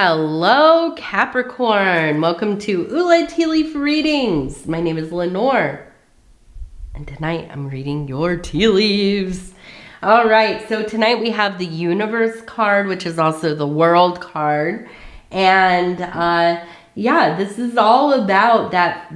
Hello, Capricorn. Welcome to Ula Tea Leaf Readings. My name is Lenor, and tonight I'm reading your tea leaves. All right, so tonight we have the Universe card, which is also the World card. And yeah, this is all about that,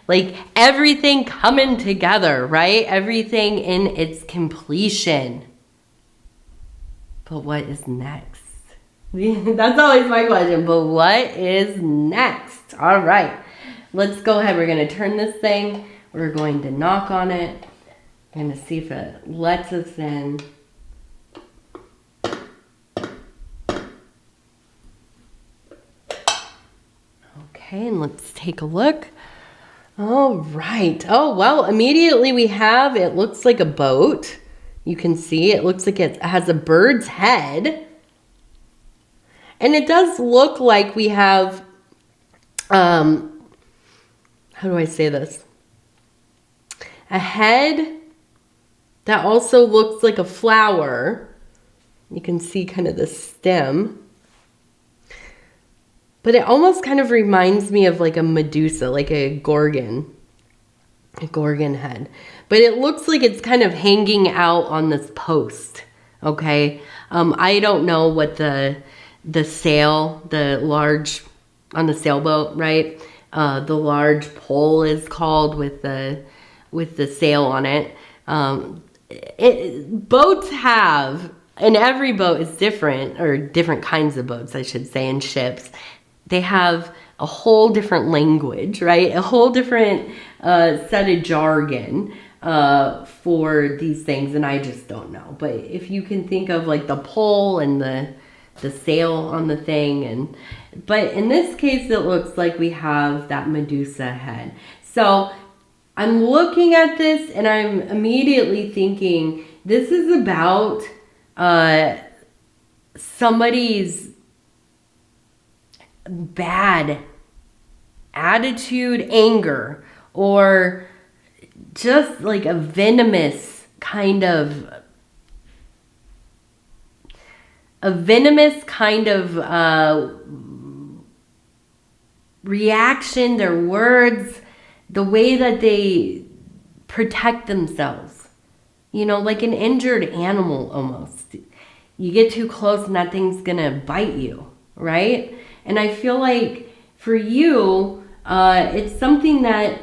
like everything coming together, right? Everything in its completion. But what is next? That's always my question, but what is next? All right, let's go ahead. We're going to turn this thing. We're going to knock on it. We're going to see if it lets us in. Okay, and let's take a look. All right. Oh, well, immediately we have, it looks like a boat. You can see it looks like it has a bird's head. And it does look like we have, how do I say this? A head that also looks like a flower. You can see kind of the stem. But it almost kind of reminds me of like a Medusa, like a Gorgon head. But it looks like it's kind of hanging out on this post, okay? I don't know what the sail, on the sailboat, right? The large pole is called with the sail on it. Boats have, and every boat is different, or different kinds of boats, I should say, and ships. They have a whole different language, right? A whole different set of jargon for these things, and I just don't know. But if you can think of like the pole and the sail on the thing, but in this case it looks like we have that Medusa head. So I'm looking at this and I'm immediately thinking this is about somebody's bad attitude, anger, or just like a venomous kind of reaction, their words, the way that they protect themselves. You know, like an injured animal almost. You get too close and that thing's gonna bite you, right? And I feel like for you, it's something that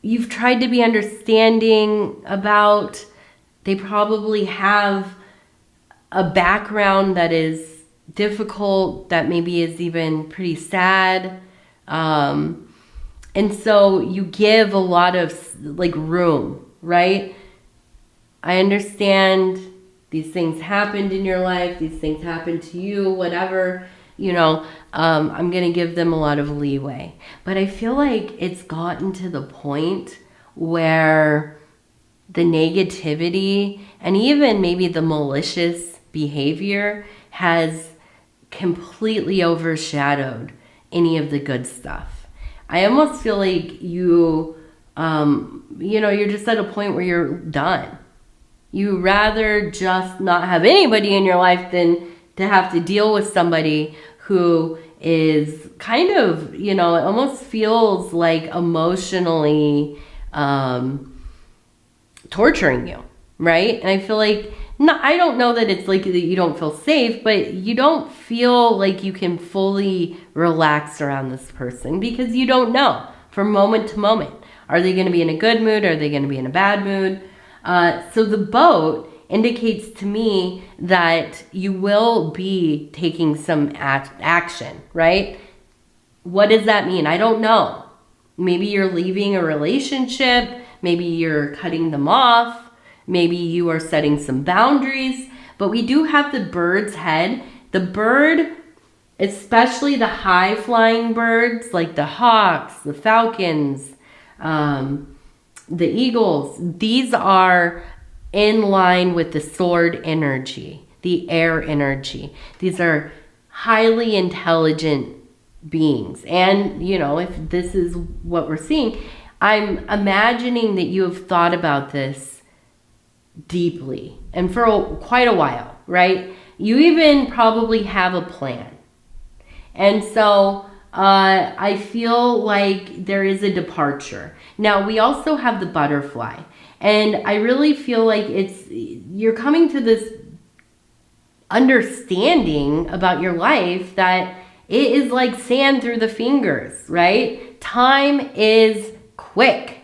you've tried to be understanding about. They probably have a background that is difficult, that maybe is even pretty sad. And so you give a lot of like room, right? I understand these things happened in your life. These things happened to you, whatever, you know, I'm going to give them a lot of leeway. But I feel like it's gotten to the point where the negativity and even maybe the malicious behavior has completely overshadowed any of the good stuff. I almost feel like you know, you're just at a point where you're done. You rather just not have anybody in your life than to have to deal with somebody who is kind of, you know, it almost feels like emotionally torturing you, right? And I feel like, no, I don't know that it's like that you don't feel safe, but you don't feel like you can fully relax around this person because you don't know from moment to moment. Are they going to be in a good mood? Are they going to be in a bad mood? So the boat indicates to me that you will be taking some action, right? What does that mean? I don't know. Maybe you're leaving a relationship. Maybe you're cutting them off. Maybe you are setting some boundaries, but we do have the bird's head. The bird, especially the high flying birds like the hawks, the falcons, the eagles, these are in line with the sword energy, the air energy. These are highly intelligent beings. And, you know, if this is what we're seeing, I'm imagining that you have thought about this deeply and for quite a while, right? You even probably have a plan. And so I feel like there is a departure. Now, we also have the butterfly. And I really feel like you're coming to this understanding about your life that it is like sand through the fingers, right? Time is quick.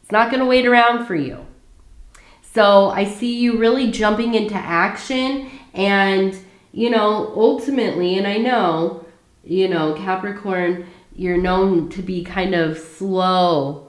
It's not going to wait around for you. So I see you really jumping into action and, ultimately, and I know, Capricorn, you're known to be kind of slow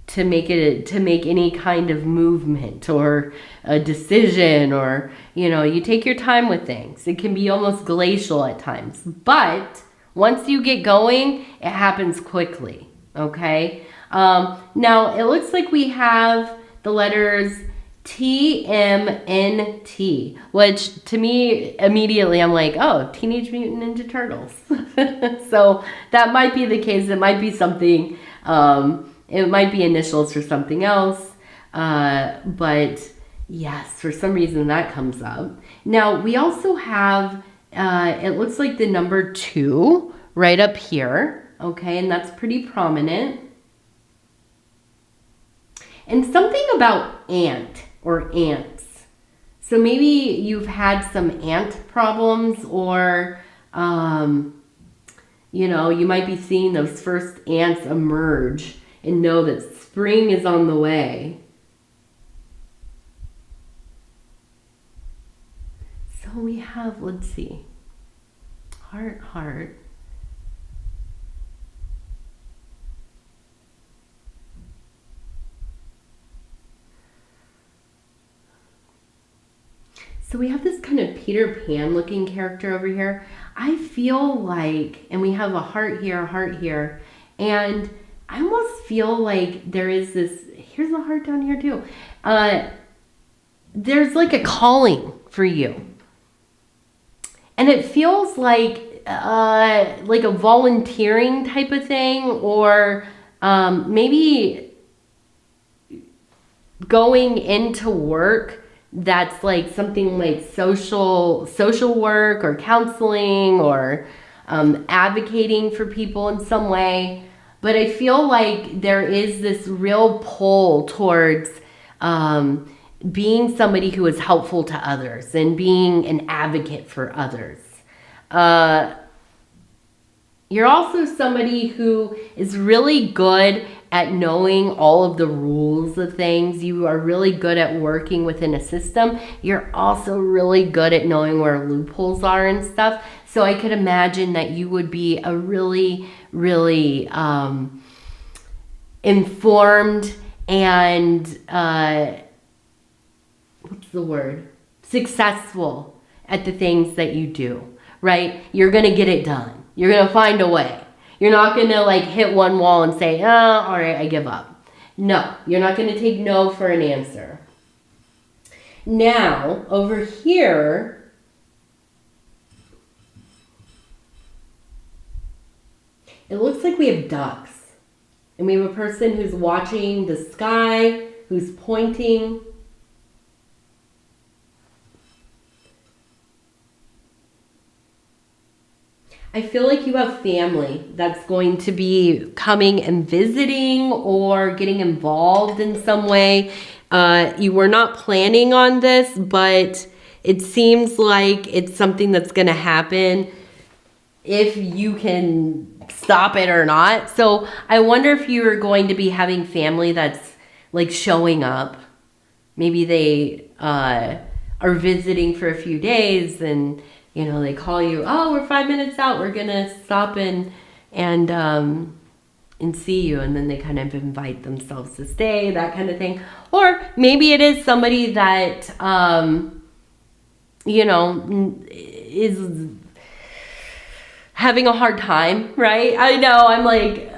to make any kind of movement or a decision, or you take your time with things. It can be almost glacial at times, but once you get going, it happens quickly. Okay. Now it looks like we have the letters TMNT, which to me immediately I'm like, oh, Teenage Mutant Ninja Turtles. So that might be the case. It might be something. It might be initials for something else, but yes, for some reason that comes up. Now, we also have, it looks like the number 2 right up here, okay, and that's pretty prominent. And something about ant or ants. So maybe you've had some ant problems, or, you might be seeing those first ants emerge and know that spring is on the way. So we have, let's see, heart. So we have this kind of Peter Pan looking character over here. I feel like, and we have a heart here, and I almost feel like there is this, here's a heart down here too. There's like a calling for you. And it feels like a volunteering type of thing, or maybe going into work that's like something like social work or counseling, or advocating for people in some way. But I feel like there is this real pull towards being somebody who is helpful to others and being an advocate for others. You're also somebody who is really good at knowing all of the rules of things. You are really good at working within a system. You're also really good at knowing where loopholes are and stuff. So I could imagine that you would be a really, really informed and successful at the things that you do, right? You're going to get it done. You're going to find a way. You're not going to like hit one wall and say, oh, all right, I give up. No, you're not going to take no for an answer. Now, over here, it looks like we have ducks. And we have a person who's watching the sky, who's pointing. I feel like you have family that's going to be coming and visiting or getting involved in some way. You were not planning on this, but it seems like it's something that's going to happen if you can stop it or not. So I wonder if you're going to be having family that's like showing up. Maybe they are visiting for a few days, and they call you, oh, we're 5 minutes out, we're gonna stop and see you, and then they kind of invite themselves to stay, that kind of thing. Or maybe it is somebody that is having a hard time, right? I know, I'm like,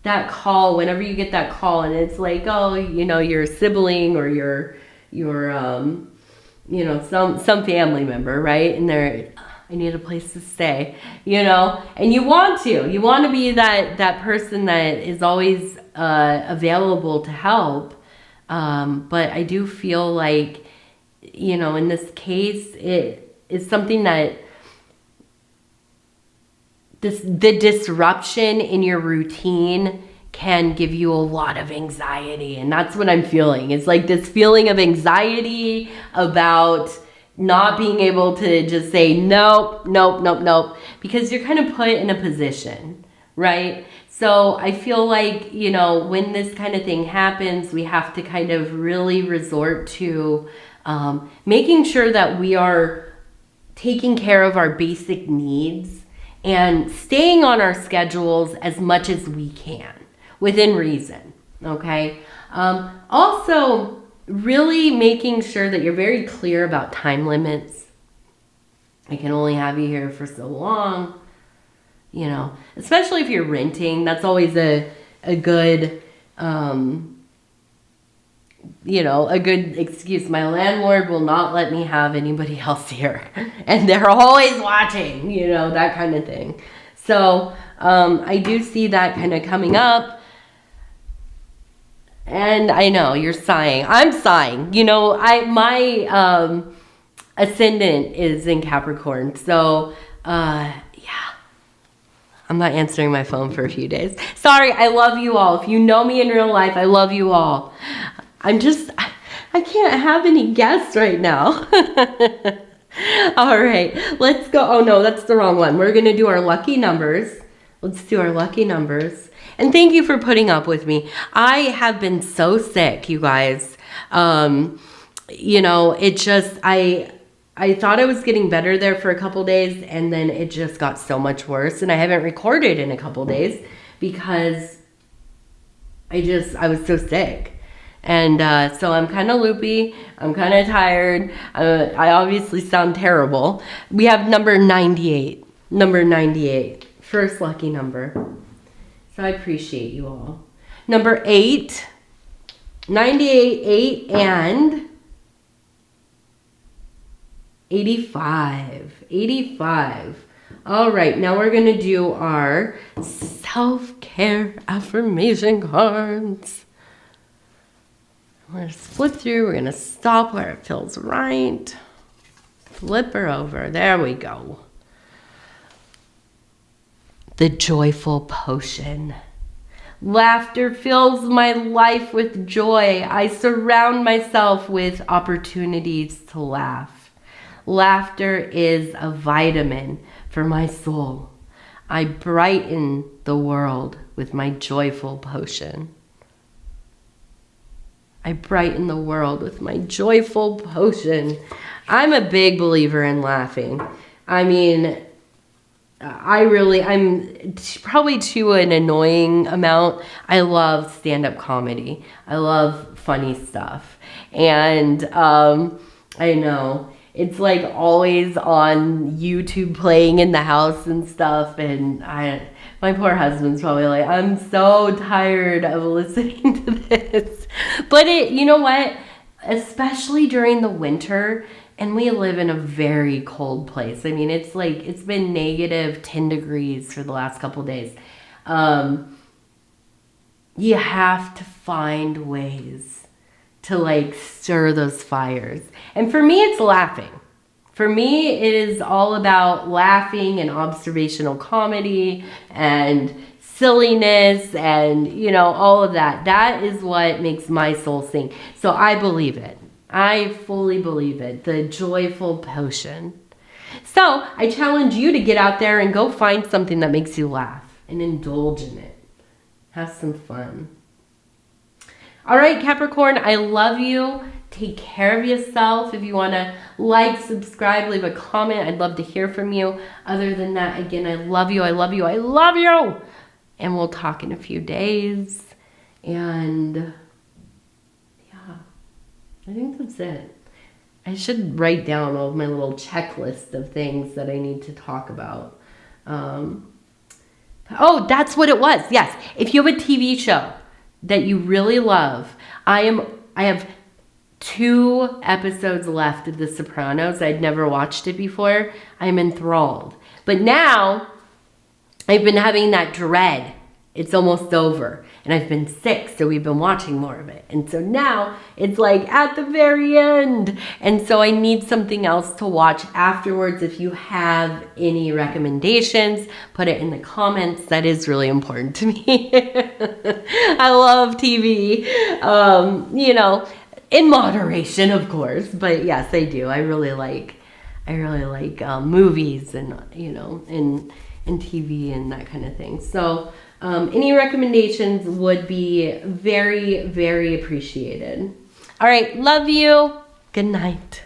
that call, whenever you get that call and it's like, oh, your sibling or your some family member, right? And I need a place to stay, and you want to be that person that is always available to help. But I do feel like, in this case, it is something that the disruption in your routine can give you a lot of anxiety. And that's what I'm feeling. It's like this feeling of anxiety about not being able to just say, nope, nope, nope, nope, because you're kind of put in a position, right? So I feel like, you know, when this kind of thing happens, we have to kind of really resort to making sure that we are taking care of our basic needs and staying on our schedules as much as we can within reason, okay? Also, really making sure that you're very clear about time limits. I can only have you here for so long, you know, especially if you're renting. That's always a good, you know, a good excuse. My landlord will not let me have anybody else here. And they're always watching, you know, that kind of thing. So I do see that kind of coming up. And I know you're sighing. I'm sighing. You know, my ascendant is in Capricorn. So, yeah. I'm not answering my phone for a few days. Sorry, I love you all. If you know me in real life, I love you all. I can't have any guests right now. All right, let's go. Oh no, that's the wrong one. We're going to do our lucky numbers. Let's do our lucky numbers. And thank you for putting up with me. I have been so sick, you guys. You know, it just, I thought I was getting better there for a couple days, and then it just got so much worse. And I haven't recorded in a couple days because I was so sick. And so I'm kind of loopy. I'm kind of tired. I obviously sound terrible. We have number 98. Number 98. First lucky number. So I appreciate you all. Number 8. 98, 8, and 85. 85. All right, now we're going to do our self-care affirmation cards. We're going to flip through. We're going to stop where it feels right. Flip her over. There we go. The joyful potion. Laughter fills my life with joy. I surround myself with opportunities to laugh. Laughter is a vitamin for my soul. I brighten the world with my joyful potion. I brighten the world with my joyful potion. I'm a big believer in laughing. I mean, I'm probably to an annoying amount. I love stand-up comedy. I love funny stuff. And I know it's like always on YouTube playing in the house and stuff. And my poor husband's probably like, I'm so tired of listening to this. But you know what? Especially during the winter, and we live in a very cold place. I mean, it's like, it's been negative 10 degrees for the last couple of days. You have to find ways to like stir those fires. And for me, it's laughing. For me, it is all about laughing and observational comedy and silliness and, you know, all of that. That is what makes my soul sing. So I believe it. I fully believe it. The joyful potion. So I challenge you to get out there and go find something that makes you laugh and indulge in it. Have some fun. All right, Capricorn, I love you. Take care of yourself. If you want to like, subscribe, leave a comment, I'd love to hear from you. Other than that, again, I love you. I love you. I love you. And we'll talk in a few days. And yeah, I think that's it. I should write down all of my little checklist of things that I need to talk about. Oh, that's what it was. Yes. If you have a TV show that you really love, I have 2 episodes left of The Sopranos. I'd never watched it before. I'm enthralled. But now I've been having that dread It's almost over. And I've been sick, so we've been watching more of it. And so now it's like at the very end. And so I need something else to watch afterwards. If you have any recommendations, put it in the comments. That is really important to me. I love TV, you know, in moderation, of course. But yes, I do. I really like movies and, you know, and TV and that kind of thing. So any recommendations would be very, very appreciated. All right. Love you. Good night.